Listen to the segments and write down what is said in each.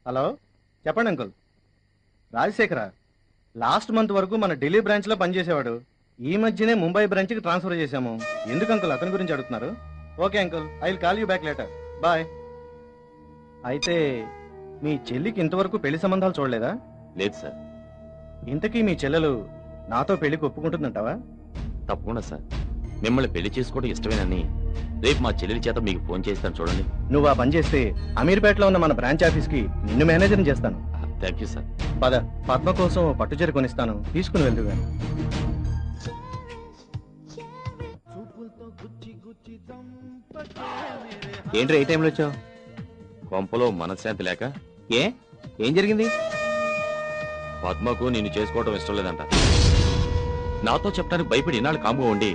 Hello, చెప్పండి uncle. Rajasekhara last month వరకు మన ఢిల్లీ బ్రాంచ్ లో పనిచేసేవాడు. ఈ మధ్యనే ముంబై బ్రాంచ్ కి ట్రాన్స్ఫర్ చేశాము. ఎందుకు అంకుల్ అతని గురించి అడుగుతున్నారు? Okay uncle, I will call you back later. Bye. అయితే మీ చెల్లికి ఇంతవరకు పెళ్లి సంబంధాలు చూడలేదా? లేదు సార్. ఇంతకీ మీ చెల్లెలు నాతో పెళ్లికి ఒప్పుకుంటుందంటావా? తప్పకుండా సార్. మిమ్మల్ని పెళ్లి చేసుకోవడం ఇష్టమేనని రేపు మా చెల్లెలి చేత మీకు ఫోన్ చేస్తాను చూడండి. నువ్వు ఆ పని చేస్తే అమీర్పేటలో ఉన్న మన బ్రాంచ్ ఆఫీస్ కి నిన్ను మేనేజర్ చేస్తాను. Thank you sir. పద, పద్మ కోసం పట్టుచీర కొనిస్తాను, తీసుకుని వెళ్దు. ఏంట్రా ఏ టైంలో వచ్చావు? కొంపలో మనశ్శాంతి లేక. ఏం జరిగింది? పద్మకు నిన్ను చేసుకోవడం ఇష్టం లేదంట. నాతో చెప్పడానికి భయపడి ఇన్నాళ్ళు కాముగా ఉండి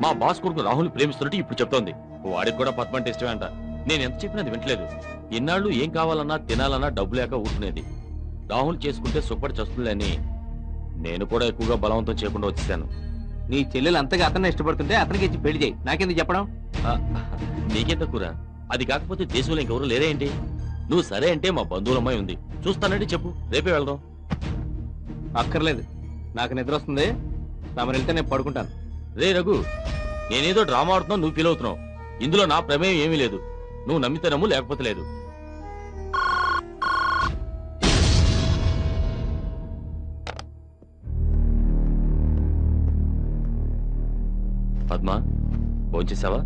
మా బాస్ కొడుకు రాహుల్ ప్రేమిస్తున్నట్టు ఇప్పుడు చెప్తోంది. వాడికి కూడా పద్మ అంటే ఇష్టమే అంట. నేను ఎంత చెప్పినది వింటలేదు. ఇన్నాళ్ళు ఏం కావాలన్నా తినాలన్నా డబ్బు లేక ఊరుకునేది. రాహుల్ చేసుకుంటే సుఖపడి చస్తుందిలే అని నేను కూడా ఎక్కువగా బలవంతం చేయకుండా వచ్చేసాను. నీ చెల్లెలు అంతగా అతన్ని ఇష్టపడుతుంటే అతనికి ఇచ్చి పెళ్లి చేయి, నాకెందుకు చెప్పడం? నీకెంత కూర? అది కాకపోతే దేశంలో ఇంకెవరు లేరే ఏంటి? నువ్వు సరే అంటే మా బంధువుల అమ్మాయి ఉంది, చూస్తానంటే చెప్పు, రేపే వెళ్దాం. అక్కర్లేదు, నాకు నిద్ర వస్తుంది. తమరు వెళ్తే నేను పడుకుంటాను. రే రఘు, నేనేదో డ్రామా ఆడుతున్నావు, నువ్వు ఫీల్ అవుతున్నావు. ఇందులో నా ప్రమేయం ఏమీ లేదు. నువ్వు నమ్మితే నమ్ము, లేకపోతే లేదు. పద్మా, భోంచేసావా?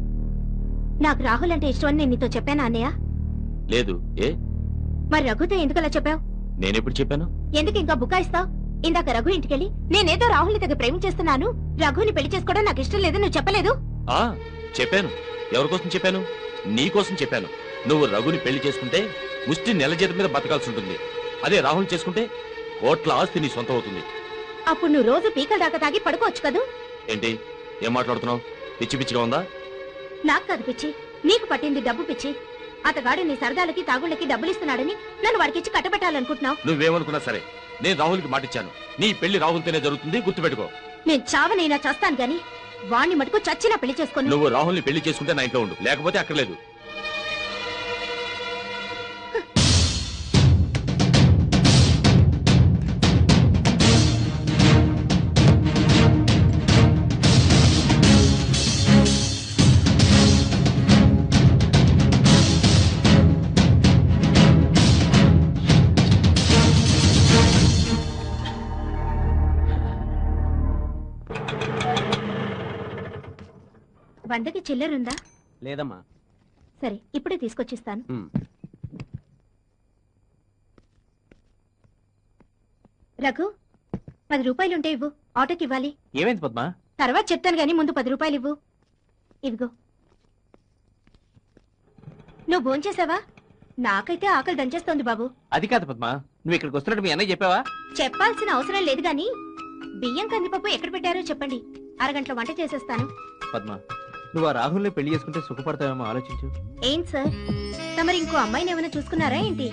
నాకు రాహుల్ అంటే ఇష్టం అని నేను నీతో చెప్పానా అన్నయ్య? లేదు. ఏ? మరి రఘుతో ఎందుకలా చెప్పావు? నేనెప్పుడు చెప్పాను? ఎందుకు ఇంకా బుకాయిస్తావు? ఇందాక రఘు ఇంటికెళ్ళి నేనేదో రాహుల్ని దగ్గర ప్రేమించేస్తున్నాను, రఘుని పెళ్లి చేసుకోవడం నాకు ఇష్టం లేదు నువ్వు చెప్పలేదు? చెప్పాను. ఎవరికోసం చెప్పాను? నీకోసం చెప్పాను. నువ్వు రఘుని పెళ్లి చేసుకుంటే ముష్టి నెల జీతం మీద బతకాల్సి ఉంటుంది. అదే రాహుల్ చేసుకుంటే కోట్ల ఆస్తి నీ సొంతం అవుతుంది. అప్పుడు నువ్వు రోజు పీకల దాకా తాగి పడుకోవచ్చు కదూ? ఏంటి ఏం మాట్లాడుతున్నావు? పిచ్చి పిచ్చిగా ఉందా? నాకు కాదు పిచ్చి, నీకు పట్టింది డబ్బు పిచ్చి. అతగాడు నీ సరదాలకి తాగుళ్ళకి డబ్బులిస్తున్నాడని నన్ను వాడికిచ్చి కట్టబెట్టాలనుకుంటున్నావు. నువ్వేమనుకున్నా సరే, నేను రాహుల్కి మాటిచ్చాను. నీ పెళ్లి రాహుల్తోనే జరుగుతుంది, గుర్తుపెట్టుకో. నేను చావనైనా చస్తాను గాని వాణ్ణి మటుకు చచ్చినా పెళ్లి చేసుకోను. నువ్వు రాహుల్ని పెళ్లి చేసుకుంటే నా ఇంట్లో ఉండు, లేకపోతే అక్కర్లేదు. వందకి చిల్లరుందా? లేదమ్మా. సరే, ఇప్పుడే తీసుకొచ్చిస్తాను. రఘు, 10 రూపాయలుంటే ఇవ్వు, ఆటోకి ఇవ్వాలి. ఏమైంది పద్మా? తర్వాత చెప్తాను గానీ ముందు 10 రూపాయలు ఇవ్వు. ఇవిగో. నువ్వు భోంచేసావా? నాకైతే ఆకలి దంచేస్తోంది బాబు. అది కాదు పద్మా, నువ్వు ఇక్కడికి వస్తున్నట్టు మీ అన్నయ్య చెప్పావా? చెప్పాల్సిన అవసరం లేదు గాని బియ్యం కందిపప్పు ఎక్కడ పెట్టారో చెప్పండి, అరగంటలో వంట చేసేస్తాను. పద్మా, నువ్వు ఆ రాహుల్ని పెళ్లి చేసుకుంటే సుఖపడతావేమో ఆలోచించు. ఏం సార్, తమరు ఇంకో అమ్మాయిని ఏమైనా చూసుకున్నారా ఏంటి?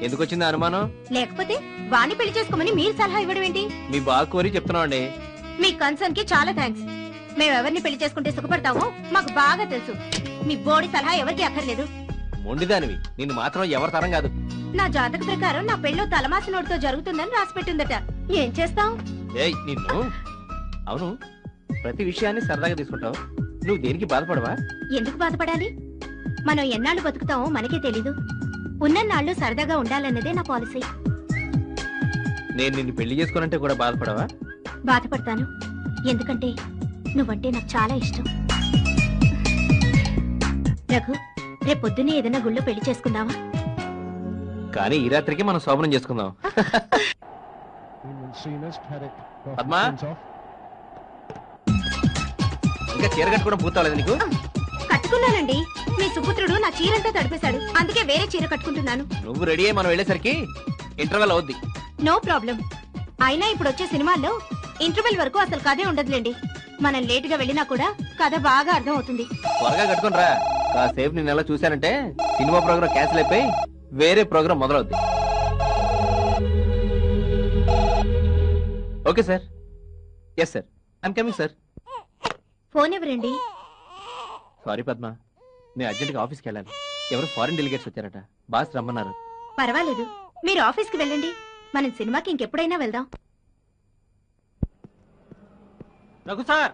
ఎందుకు వచ్చింది అనుమానం? లేకపోతే వాణ్ణి పెళ్లి చేసుకోమని మీరు సలహా ఇవ్వడం ఏంటి? మీ బాగా కోరి చెప్తున్నావండి. మీ కన్సర్న్ కి చాలా థ్యాంక్స్. మేమెవరిని పెళ్లి చేసుకుంటే సుఖపడతామో మాకు బాగా తెలుసు. మీ బోడి సలహా ఎవరికి అక్కర్లేదు. మొండిదానివి, నిన్ను మాత్రం ఎవరి తరం కాదు. నా జాతక ప్రకారం నా పెళ్ళో తలమాసినోడితో జరుగుతుందని రాసి పెట్టిందట. ఏం చేస్తావు? నిన్ను. అవును, ప్రతి విషయాన్ని సరదాగా తీసుకుంటావు. నువ్వు దేనికి బాధపడవా? ఎందుకు బాధపడాలి? మనం ఎన్నాళ్ళు బతుకుతామో మనకే తెలీదు. ఉన్నన్నాళ్ళు సరదాగా ఉండాలన్నదే నా పాలసీ. నేను నిన్ను పెళ్లి చేసుకోనంటే కూడా బాధపడవా? బాధపడతాను, ఎందుకంటే నువ్వంటే నాకు చాలా ఇష్టం. రఘు, రేపు పొద్దున్నే ఏదైనా గుళ్ళో పెళ్లి చేసుకుందామా? కానీ ఈ రాత్రికి మనం శోభనం చేసుకుందాం. పద్మా, ఇంకా చీర కట్టుకోవడం పూర్తవలేదు నీకు? కట్టుకున్నానండి. మీ సుపుత్రుడు నా చీరంతా తడిపేశాడు, అందుకే వేరే చీర కట్టుకుంటున్నాను. నువ్వు రెడీ అయ్యి మనం వెళ్ళేసరికి ఇంటర్వెల్ అవుద్ది. No problem. అయినా ఇప్పుడు వచ్చే సినిమాల్లో ఇంటర్వెల్ వరకు అసలు కథే ఉండదులేండి. మనం లేటుగా వెళ్ళినా కూడా కథ బాగా అర్థం అవుతుంది. త్వరగా కట్టుకుని రా. కాసేపు నేను ఎలా చూశానంటే సినిమా ప్రోగ్రామ్ క్యాన్సిల్ అయిపోయి వేరే ప్రోగ్రామ్ మొదలవుద్ది. Okay sir. Yes sir, I'm coming sir. Phone ఎవరండి? సారీ పద్మ, నేను అర్జెంట్గా ఆఫీస్కి వెళ్ళాలి. ఎవరు ఫారిన్ డెలిగేట్స్ వచ్చారట, బాస్ రమ్మన్నారు. పర్వాలేదు, మీరు ఆఫీస్కి వెళ్ళండి. మనం సినిమాకి ఇంకెప్పుడైనా వెళ్దాం. రఘు సార్,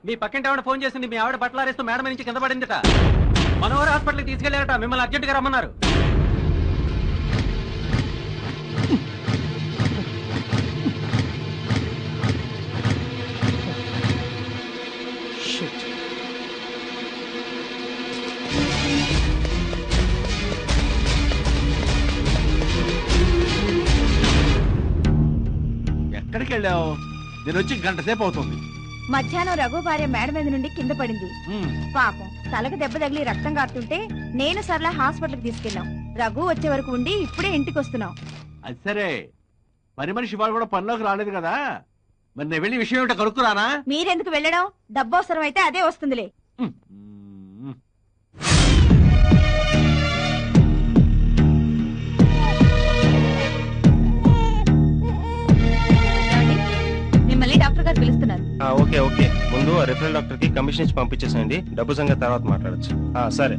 మీ పక్కింటి ఆవిడ ఫోన్ చేసింది. మీ ఆవిడ బట్టలు ఆరేస్తూ మేడం నుంచి కింద పడిందట. మనోహర్ హాస్పిటల్కి తీసుకెళ్లారట. మిమ్మల్ని అర్జెంట్ గా రమ్మన్నారు. ఎక్కడికి వెళ్ళావు? నేను వచ్చి గంట సేపు అవుతుంది. మధ్యాహ్నం రఘు భార్య మేడ మీద నుండి కింద పడింది. పాపం తలకు దెబ్బ తగిలి రక్తం కారుతుంటే నేను సరళ హాస్పిటల్కి తీసుకెళ్ళాం. రఘు వచ్చే వరకు ఉండి ఇప్పుడే ఇంటికి వస్తున్నాం. అది సరే, పని మనిషి వాళ్ళు కూడా పనిలోకి రాలేదు కదా. మరి నేను వెళ్ళి విషయం ఏమిటో కనుక్కురానా? మీరెందుకు వెళ్ళడం? డబ్బు అవసరం అయితే అదే వస్తుందిలే. మిమ్మల్ని డాక్టర్ గారు పిలుస్తున్నారు. ఓకే ఓకే, ముందు రిఫరల్ డాక్టర్ కి కమిషన్ ఇచ్చి పంపించేసేయండి. డబ్బు సంగతి తర్వాత మాట్లాడచ్చు. సరే,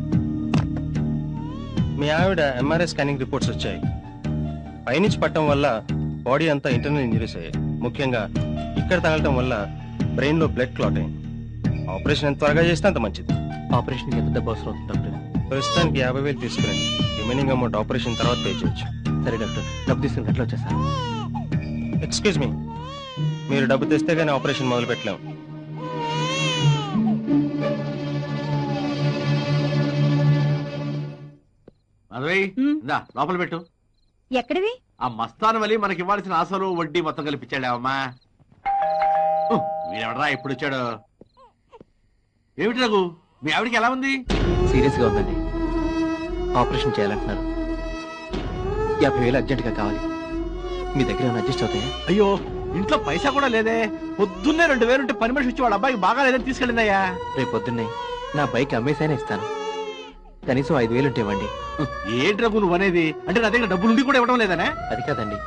మీ ఆవిడ ఎంఆర్ఐ స్కానింగ్ రిపోర్ట్స్ వచ్చాయి. పైనుంచి పట్టడం వల్ల బాడీ అంతా ఇంటర్నల్ ఇంజరీస్ అయ్యాయి. ముఖ్యంగా ఇక్కడ తగలటం వల్ల బ్రెయిన్ లో బ్లడ్ క్లాట్ అయింది. ఆపరేషన్ ఎంత త్వరగా చేస్తే అంత మంచిది. ఆపరేషన్ ఎంత డబ్బు అవసరం అవుతుంది డాక్టర్? ప్రస్తుతానికి 50,000 తీసుకురండి. రిమైనింగ్ అమౌంట్ ఆపరేషన్ తర్వాత పే చేయొచ్చు. సరే డాక్టర్, డబ్బు తీసుకుని ఎట్లా వచ్చేసాను? ఎక్స్క్యూజ్ మీ, మీరు డబ్బు తెస్తే గానీ ఆపరేషన్ మొదలు పెట్టలేము. మాధవి, ఇందా లోపల పెట్టు. ఎక్కడివి? ఆ మస్తాను వలి మనకి ఇవ్వాల్సిన అసలు వడ్డీ మొత్తం కల్పించాడావమ్మా. వీడెవడరా ఇప్పుడు వచ్చాడు? ఏమిటి రఘు, మీ ఆవిడికి ఎలా ఉంది? సీరియస్ గా ఉందండి. ఆపరేషన్ చేయాలంటున్నారు. 50,000 అర్జెంట్ గా కావాలి. మీ దగ్గర ఏమైనా అడ్జస్ట్ అవుతాయా? అయ్యో, ఇంట్లో పైసా కూడా లేదే. పొద్దున్నే 2,000 ఉంటే పని మనిషి వచ్చి వాళ్ళ అబ్బాయికి బాగా లేదని తీసుకెళ్ళిందయ్యా. రేపు పొద్దున్నే నా బైక్ అమ్మేసైనా ఇస్తాను. కనీసం 5,000 ఉంటే ఇవ్వండి. ఏంటి రఘు నువ్వు అనేది? అంటే నా దగ్గర డబ్బులు ఉండి కూడా ఇవ్వడం లేదనే? అది కాదండి,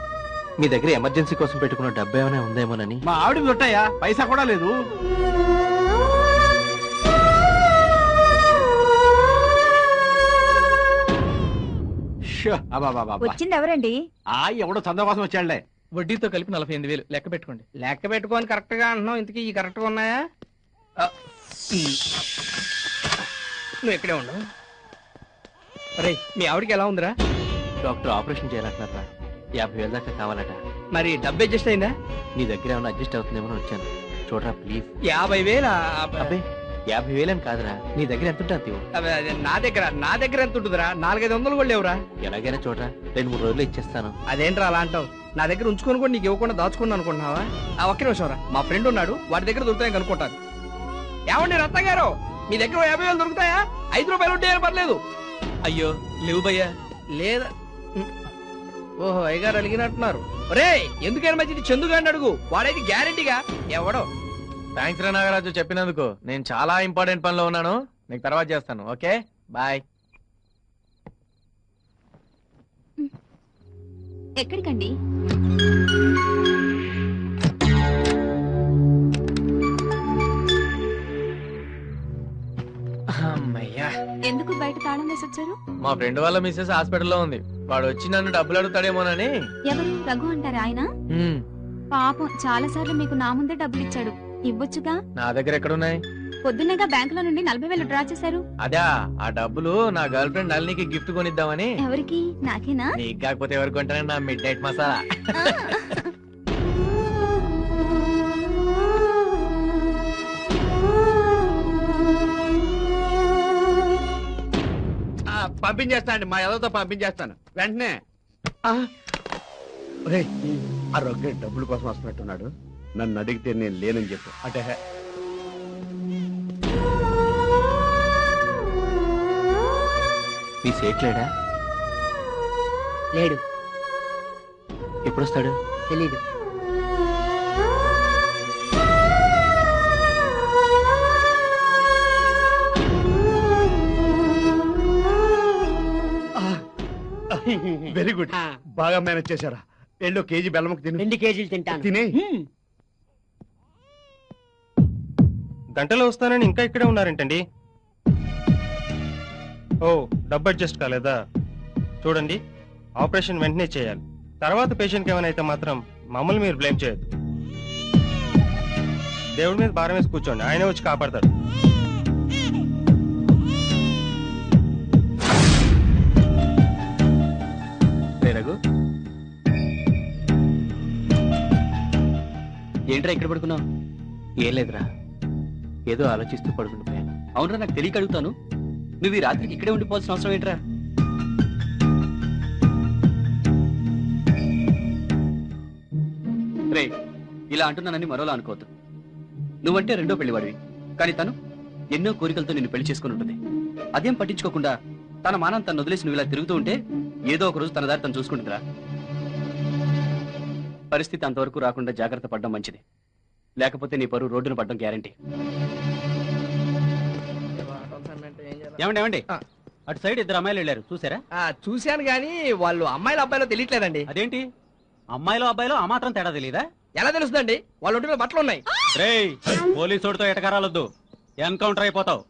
మీ దగ్గర ఎమర్జెన్సీ కోసం పెట్టుకున్న డబ్బు ఏమైనా ఉందేమోనని. మా ఆవిడకి దొట్టాయా, పైసా కూడా లేదు. వచ్చింది ఎవరండి? ఎవడో చందా కోసం వచ్చాడులే. వడ్డీతో కలిపి 48,000 లెక్క పెట్టుకోండి. లెక్క పెట్టుకోని కరెక్ట్ గా అంటున్నావు. ఇంతకీ ఈ కరెక్ట్ గా ఉన్నాయా? నువ్వు ఇక్కడే ఉండవు. అరే, మీ ఆవిడకి ఎలా ఉందిరా? Doctor operation చేయాలంటున్నారా? 50,000 దాకా కావాలట. మరి డబ్బు అడ్జస్ట్ అయిందా? నీ దగ్గర ఏమైనా అడ్జస్ట్ అవుతుందేమో వచ్చాను. చూడరా ప్లీజ్. 50,000? అబ్బే, 50,000 అని కాదురా, నీ దగ్గర ఎంత ఉంటుంది? నా దగ్గర ఎంత ఉంటుందిరా? 400-500 కూడా లేవురా. ఎలాగైనా చూడరా, 2-3 రోజులు ఇచ్చేస్తాను. అదేంట్రా అలా అంటావు? నా దగ్గర ఉంచుకొని కూడా నీకు ఇవ్వకుండా దాచుకుని అనుకుంటున్నావా? ఒక్క నిమిషం రా, మా ఫ్రెండ్ ఉన్నాడు, వాడి దగ్గర దొరుకుతాయని కనుక్కుంటాను. ఏమండి రత్న గారు, మీ దగ్గర 50,000 దొరుకుతాయా? 5 రూపాయలు ఉంటే పర్లేదు. అయ్యో లేవు భయ్యా. లేదా? ఓహో, అయ్యగారు అడిగినట్టున్నారు. ఒరే, ఎందుకైనా మంచిది చందుగాడిని అడుగు, వాడైతే గ్యారెంటీగా ఎవడో. థ్యాంక్స్ రా నాగరాజు చెప్పినందుకు. నేను చాలా ఇంపార్టెంట్ పనిలో ఉన్నాను, నీకు తర్వాత చేస్తాను. Okay bye. ఎక్కడికండి? అమ్మయ్యా. ఎందుకు బయట తాళం వేసి వచ్చారు? మా ఫ్రెండ్ వాళ్ళ మిస్సెస్ హాస్పిటల్లో ఉంది. వాడు వచ్చి నన్ను డబ్బులు అడుగుతాడేమోనని. ఎవరు? రఘు అంటారా ఆయన? పాపం చాలా సార్లు మీకు నా ముందే డబ్బులు ఇచ్చాడు, ఇవ్వొచ్చుగా. నా దగ్గర ఎక్కడున్నాయి? పొద్దున్నగా బ్యాంకులో నుండి 40,000 డ్రా చేశారు. అదా, ఆ డబ్బులు నా గర్ల్ ఫ్రెండ్ నళినికి గిఫ్ట్ కొనిద్దామని. ఎవరికి? నాకేనా? నీకు కాకపోతే ఎవరికి కొంటానే నా మిడ్ నైట్ మసాలా. పంపించేస్తానండి, మా ఎదతో పంపించేస్తాను వెంటనే. ఆ రొగ్గ డబ్బుల కోసం వస్తున్నట్టున్నాడు. నన్ను అడిగితే నేను లేనని చెప్పు. అంటే మీ సేట్ లేడా? లేడు. ఎప్పుడొస్తాడు? తెలీదు. వెరీ గుడ్, బాగా మేనేజ్ చేశారా. 2 కేజీ బెల్లముకు తిను. 2 కేజీలు తింటాను. తినే. గంటలో వస్తానని ఇంకా ఇక్కడే ఉన్నారేంటండి? ఓ, డబ్బు అడ్జస్ట్ కాలేదా? చూడండి, ఆపరేషన్ వెంటనే చేయాలి. తర్వాత పేషెంట్కి ఏమైనా అయితే మాత్రం మమ్మల్ని మీరు బ్లేమ్ చేయొద్దు. దేవుడి మీద భారం వేసి కూర్చోండి, ఆయనే వచ్చి కాపాడతాడు. రఘు, ఏంట్రా ఇక్కడ పడుకున్నావు? ఏం లేదురా, ఏదో ఆలోచిస్తూ పడుకుంటుపోయాను. అవునరా, నాకు తెలియక అడుగుతాను, నువ్వు ఈ రాత్రికి ఇక్కడే ఉండిపోవాల్సిన అవసరం ఏంట్రా? రే, ఇలా అంటున్నానని మరోలా అనుకోవద్దు. నువ్వంటే రెండో పెళ్లివాడివి, కానీ తను ఎన్నో కోరికలతో నిన్ను పెళ్లి చేసుకుని ఉంటుంది. అదేం పట్టించుకోకుండా తన మానం తను వదిలేసి నువ్వు ఇలా తిరుగుతూ ఉంటే ఏదో ఒక రోజు తన దారి తను చూసుకుంటుందిరా. పరిస్థితి అంతవరకు రాకుండా జాగ్రత్త పడడం మంచిది, లేకపోతే నీ పరువు రోడ్డున పడడం గ్యారంటీ. ఏమండి, అటు సైడ్ ఇద్దరు అమ్మాయిలు వెళ్ళారు, చూసారా? చూశాను కానీ వాళ్ళు అమ్మాయిలు అబ్బాయిలో తెలియట్లేదండి. అదేంటి, అమ్మాయిలో అబ్బాయిలో ఆ మాత్రం తేడా తెలీదా? ఎలా తెలుస్తుందండి? వాళ్ళ ఒంటిలో బట్టలు ఉన్నాయి. పోలీసు ఎటకారాలొద్దు, ఎన్కౌంటర్ అయిపోతావు.